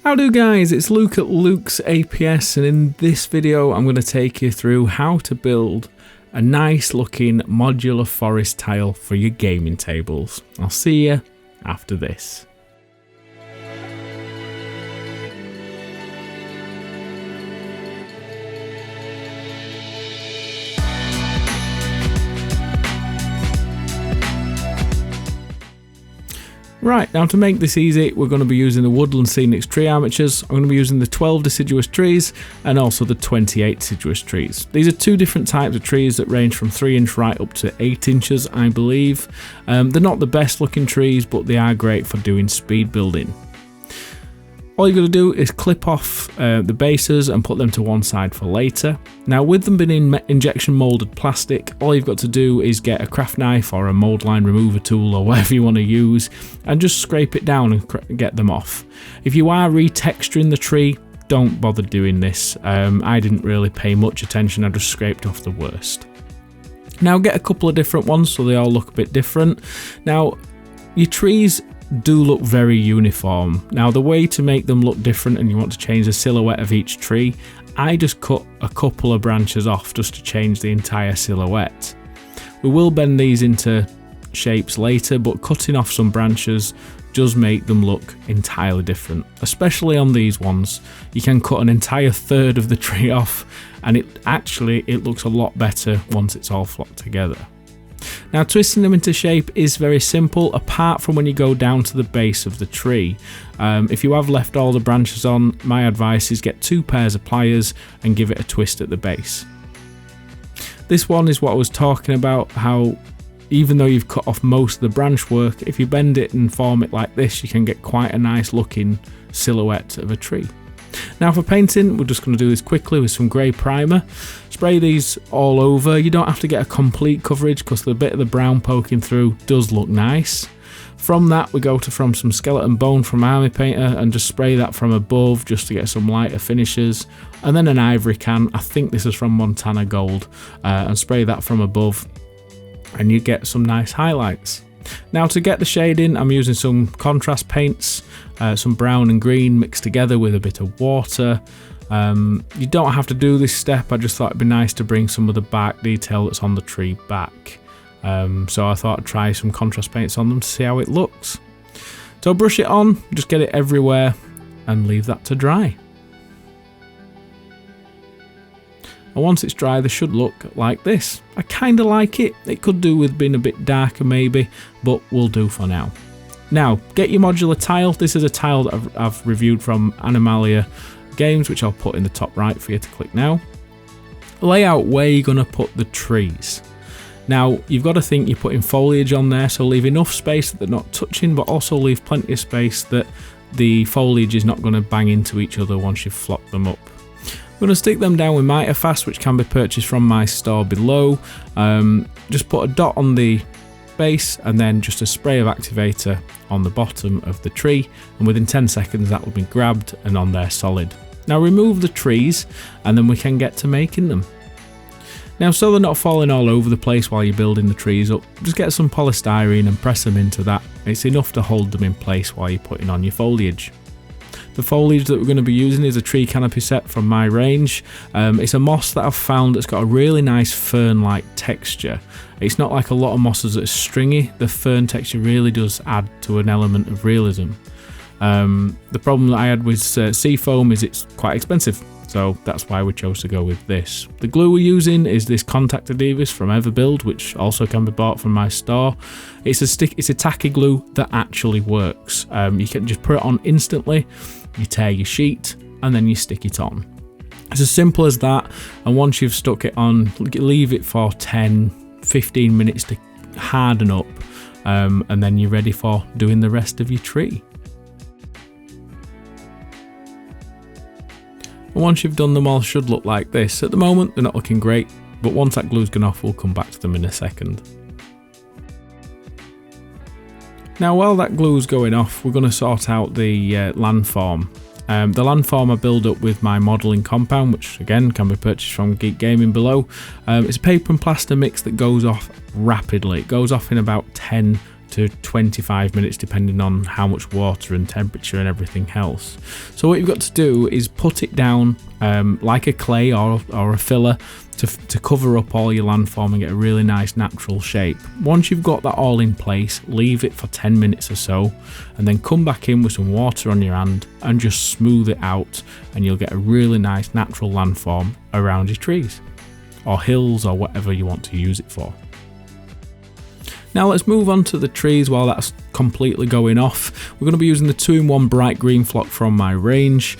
Howdo guys, it's Luke at Luke's APS, and in this video I'm going to take you through how to build a nice looking modular forest tile for your gaming tables. I'll see you after this. Right, now to make this easy, we're going to be using the Woodland Scenics tree armatures. I'm going to be using the 12 deciduous trees and also the 28 deciduous trees. These are two different types of trees that range from 3 inch right up to 8 inches, I believe. They're not the best looking trees, but they are great for doing speed building. All you've got to do is clip off the bases and put them to one side for later. Now with them being in injection moulded plastic, all you've got to do is get a craft knife or a mould line remover tool or whatever you want to use and just scrape it down and get them off. If you are retexturing the tree, don't bother doing this. I didn't really pay much attention, I just scraped off the worst. Now get a couple of different ones so they all look a bit different. Now your trees do look very uniform. Now the way to make them look different and you want to change the silhouette of each tree, I just cut a couple of branches off just to change the entire silhouette. We will bend these into shapes later, but cutting off some branches does make them look entirely different, especially on these ones. You can cut an entire third of the tree off and it looks a lot better once it's all flocked together. Now twisting them into shape is very simple, apart from when you go down to the base of the tree. If you have left all the branches on, my advice is get 2 pairs of pliers and give it a twist at the base. This one is what I was talking about, how even though you've cut off most of the branch work, if you bend it and form it like this, you can get quite a nice looking silhouette of a tree. Now for painting, we're just going to do this quickly with some grey primer. Spray these all over. You don't have to get a complete coverage because the bit of the brown poking through does look nice. From that we go to some skeleton bone from Army Painter and just spray that from above just to get some lighter finishes. And then an ivory can, I think this is from Montana Gold, and spray that from above and you get some nice highlights. Now to get the shading, I'm using some contrast paints, some brown and green mixed together with a bit of water. You don't have to do this step, I just thought it'd be nice to bring some of the bark detail that's on the tree back. So I thought I'd try some contrast paints on them to see how it looks. So brush it on, just get it everywhere and leave that to dry. And once it's dry, they should look like this. I kind of like it. It could do with being a bit darker maybe, but we'll do for now. Now, get your modular tile. This is a tile that I've reviewed from Animalia Games, which I'll put in the top right for you to click now. Lay out where you're going to put the trees. Now, you've got to think you're putting foliage on there, so leave enough space that they're not touching, but also leave plenty of space that the foliage is not going to bang into each other once you've flocked them up. I'm going to stick them down with Mitre Fast, which can be purchased from my store below. Just put a dot on the base and then just a spray of activator on the bottom of the tree, and within 10 seconds that will be grabbed and on there solid. Now remove the trees and then we can get to making them. Now so they're not falling all over the place while you're building the trees up, just get some polystyrene and press them into that. It's enough to hold them in place while you're putting on your foliage. The foliage that we're going to be using is a tree canopy set from my range. It's a moss that I've found that's got a really nice fern-like texture. It's not like a lot of mosses that are stringy. The fern texture really does add to an element of realism. The problem that I had with seafoam is it's quite expensive, so that's why we chose to go with this. The glue we're using is this contact adhesive from Everbuild, which also can be bought from my store. It's a tacky glue that actually works. You can just put it on instantly, you tear your sheet and then you stick it on. It's as simple as that, and once you've stuck it on, leave it for 10-15 minutes to harden up, and then you're ready for doing the rest of your tree. And once you've done them all, should look like this. At the moment they're not looking great, but once that glue's gone off we'll come back to them in a second. Now while that glue's going off, we're going to sort out the landform. The landform I build up with my modelling compound, which again can be purchased from Geek Gaming below. It's a paper and plaster mix that goes off rapidly. It goes off in about 10 to 25 minutes depending on how much water and temperature and everything else. So what you've got to do is put it down like a clay or a filler to cover up all your landform and get a really nice natural shape. Once you've got that all in place, leave it for 10 minutes or so, and then come back in with some water on your hand and just smooth it out, and you'll get a really nice natural landform around your trees or hills or whatever you want to use it for. Now let's move on to the trees while that's completely going off. We're going to be using the 2-in-1 bright green flock from my range.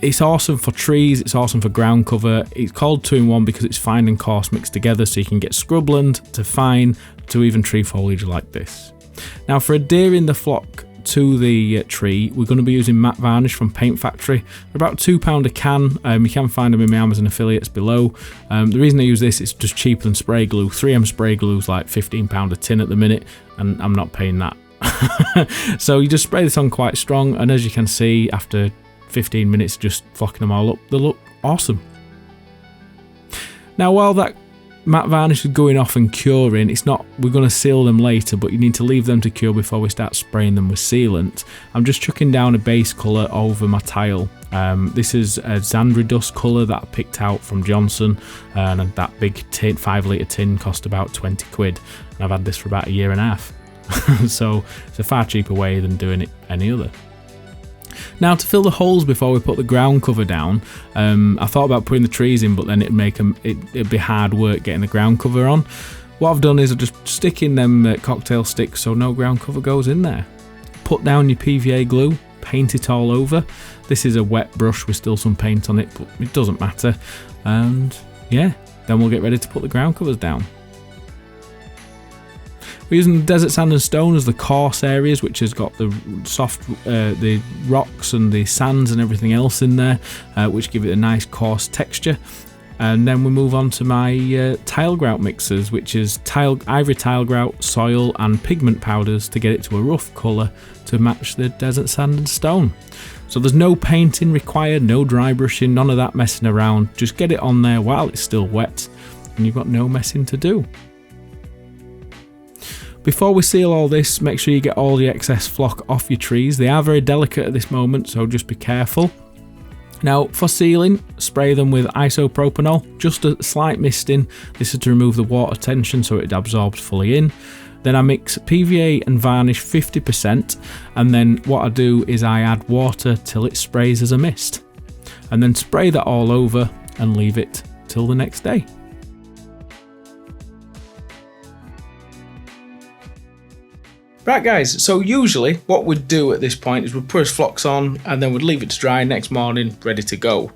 It's awesome for trees, it's awesome for ground cover. It's called 2-in-1 because it's fine and coarse mixed together, so you can get scrubland to fine to even tree foliage like this. Now for adhering the flock to the tree, we're going to be using matte varnish from Paint Factory. They're about £2 a can. You can find them in my Amazon affiliates below. The reason I use this is just cheaper than spray glue. 3M spray glue is like £15 a tin at the minute, and I'm not paying that. So you just spray this on quite strong, and as you can see, after 15 minutes just flocking them all up, they look awesome. Now while that matte varnish is going off and curing, we're going to seal them later, but you need to leave them to cure before we start spraying them with sealant. I'm just chucking down a base colour over my tile. This is a Xandri dust colour that I picked out from Johnson, and that big 5 litre tin cost about 20 quid, and I've had this for about a year and a half. So it's a far cheaper way than doing it any other. Now to fill the holes before we put the ground cover down, I thought about putting the trees in, but then it'd be hard work getting the ground cover on. What I've done is I've just stick in them cocktail sticks so no ground cover goes in there. Put down your PVA glue, paint it all over. This is a wet brush with still some paint on it, but it doesn't matter. And yeah, then we'll get ready to put the ground covers down. We're using the desert sand and stone as the coarse areas, which has got the soft, the rocks and the sands and everything else in there, which give it a nice coarse texture. And then we move on to my tile grout mixers, which is ivory tile grout, soil and pigment powders to get it to a rough colour to match the desert sand and stone. So there's no painting required, no dry brushing, none of that messing around. Just get it on there while it's still wet and you've got no messing to do. Before we seal all this, make sure you get all the excess flock off your trees. They are very delicate at this moment, so just be careful. Now for sealing, spray them with isopropanol, just a slight misting. This is to remove the water tension so it absorbs fully in. Then I mix PVA and varnish 50%, and then what I do is I add water till it sprays as a mist. And then spray that all over and leave it till the next day. Right guys, so usually what we'd do at this point is we'd put his flocks on and then we'd leave it to dry next morning, ready to go.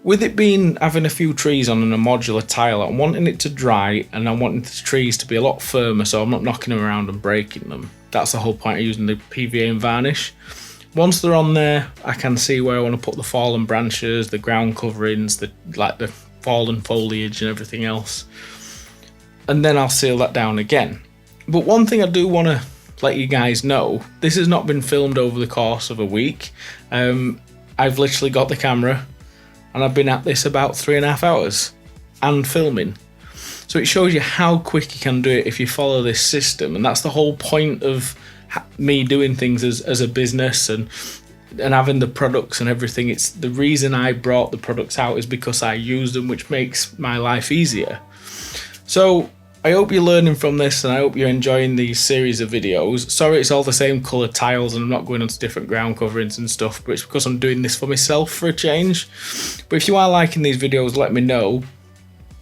With it being having a few trees on and a modular tile, I'm wanting it to dry and I'm wanting the trees to be a lot firmer so I'm not knocking them around and breaking them. That's the whole point of using the PVA and varnish. Once they're on there, I can see where I want to put the fallen branches, the ground coverings, the fallen foliage and everything else. And then I'll seal that down again. But one thing I do want to let you guys know, this has not been filmed over the course of a week. I've literally got the camera and I've been at this about 3.5 hours and filming. So it shows you how quick you can do it if you follow this system, and that's the whole point of me doing things as a business and having the products and everything. It's the reason I brought the products out is because I use them, which makes my life easier. So I hope you're learning from this and I hope you're enjoying these series of videos. Sorry it's all the same colour tiles and I'm not going onto different ground coverings and stuff, but it's because I'm doing this for myself for a change. But if you are liking these videos, let me know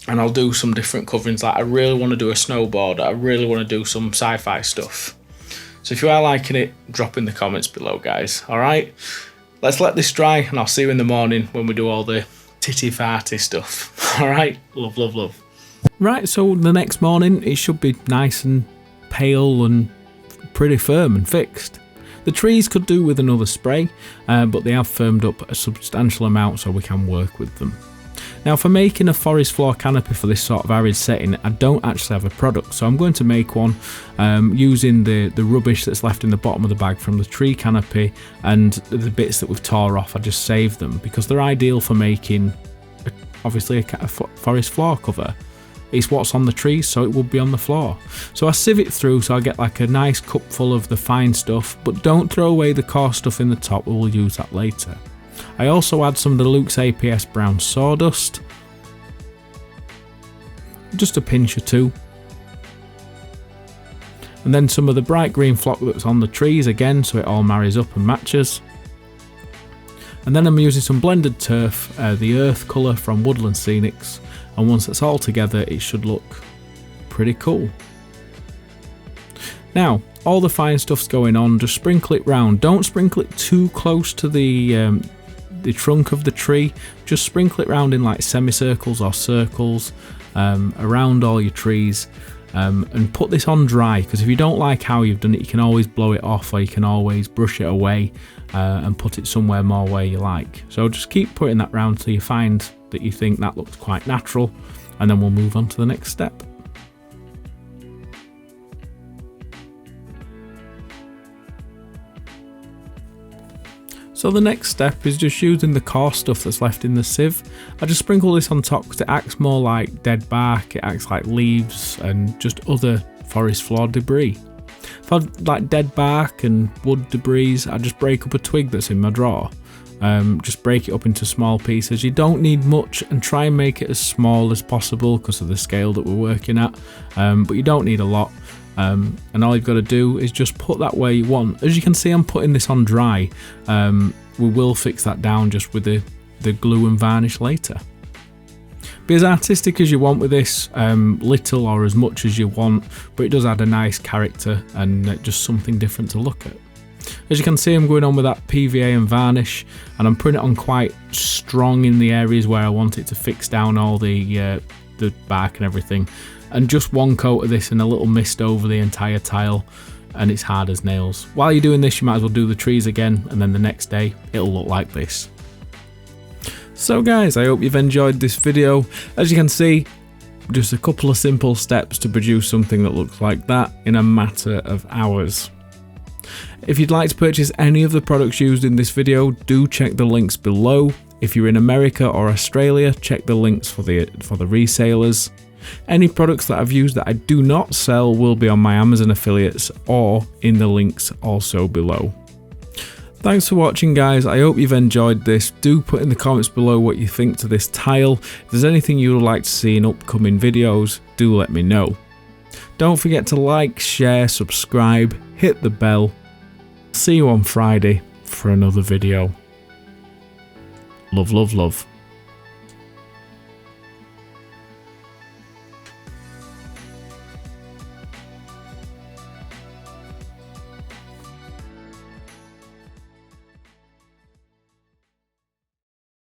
and I'll do some different coverings. Like I really want to do a snowboard, I really want to do some sci-fi stuff. So if you are liking it, drop in the comments below guys, alright? Let's let this dry and I'll see you in the morning when we do all the titty-farty stuff. Alright? Love, love, love. Right, so the next morning it should be nice and pale and pretty firm and fixed. The trees could do with another spray, but they have firmed up a substantial amount so we can work with them. Now for making a forest floor canopy for this sort of arid setting, I don't actually have a product, so I'm going to make one using the rubbish that's left in the bottom of the bag from the tree canopy and the bits that we've tore off. I just saved them because they're ideal for making obviously a forest floor cover. it's what's on the trees, so it would be on the floor. So I sieve it through so I get like a nice cup full of the fine stuff, but don't throw away the coarse stuff in the top, we will use that later. I also add some of the Luke's APS brown sawdust, just a pinch or two, and then some of the bright green flock that's on the trees again, so it all marries up and matches. And then I'm using some blended turf, the earth colour from Woodland Scenics, and once it's all together it should look pretty cool. Now all the fine stuff's going on, just sprinkle it round. Don't sprinkle it too close to the trunk of the tree, just sprinkle it round in like semicircles or circles around all your trees. And put this on dry, because if you don't like how you've done it, you can always blow it off, or you can always brush it away and put it somewhere more where you like. So just keep putting that round till you find that you think that looks quite natural, and then we'll move on to the next step. So the next step is just using the coarse stuff that's left in the sieve. I just sprinkle this on top because it acts more like dead bark, it acts like leaves and just other forest floor debris. If I've like dead bark and wood debris, I just break up a twig that's in my drawer. Just break it up into small pieces. You don't need much, and try and make it as small as possible because of the scale that we're working at, but you don't need a lot. And all you've got to do is just put that where you want. As you can see, I'm putting this on dry. We will fix that down just with the glue and varnish later. Be as artistic as you want with this, little or as much as you want, but it does add a nice character and just something different to look at. As you can see, I'm going on with that PVA and varnish, and I'm putting it on quite strong in the areas where I want it to fix down all the bark and everything. And just one coat of this and a little mist over the entire tile, and it's hard as nails. While you're doing this, you might as well do the trees again, and then the next day it'll look like this. So guys, I hope you've enjoyed this video. As you can see, just a couple of simple steps to produce something that looks like that in a matter of hours. If you'd like to purchase any of the products used in this video, do check the links below. If you're in America or Australia, check the links for the resellers. Any products that I've used that I do not sell will be on my Amazon affiliates or in the links also below. Thanks for watching guys, I hope you've enjoyed this. Do put in the comments below what you think to this tile. If there's anything you would like to see in upcoming videos, do let me know. Don't forget to like, share, subscribe, hit the bell. See you on Friday for another video. Love, love, love.